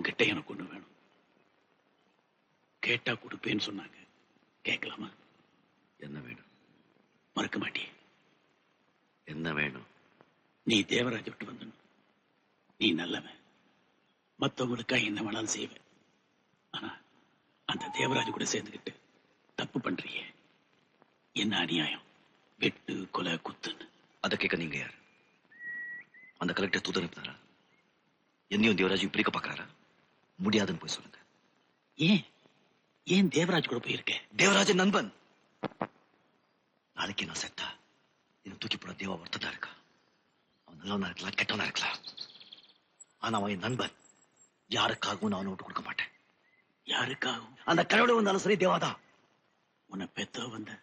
உன்கிட்ட எனக்கு ஒண்ணு வேணும். கேட்டா கொடுப்பேன்னு சொன்னாங்க. கேட்கலாமா? என்ன வேணும்? மறக்க மாட்டியே? என்ன வேணும்? நீ தேவராஜ் விட்டு வந்துடணும். நீ நல்லவன், மத்தவங்களுக்கா என்ன வேணாலும் செய்வேன். ஆனா அந்த தேவராஜ் கூட சேர்ந்துக்கிட்டு தப்பு பண்றியே, என்ன அநியாயம்! வெட்டு கொலை குத்துன்னு. அதை கேட்க நீங்க யார்? அந்த கலெக்டர் தூது அனுப்புனாரா? என்னையும் தேவராஜ் பிரிக்க பாக்குறாரா? முடியாதுன்னு போய் சொல்லுங்க. ஏன் ஏன் தேவராஜ் கூட போயிருக்க? தேவராஜன் நண்பன். நாளைக்கு நான் செத்தா என்ன தூக்கி போட தேவா ஒருத்ததா இருக்கா. அவன் நல்லவனா இருக்கலாம், கெட்டவனா இருக்கலாம். ஆனா அவன் என் நண்பன். யாருக்காகவும் நான் அவனை விட்டு கொடுக்க மாட்டேன். யாருக்காகவும்? அந்த கடவுளை வந்தாலும் சரி தேவாதான். உன்னை பெத்த வந்த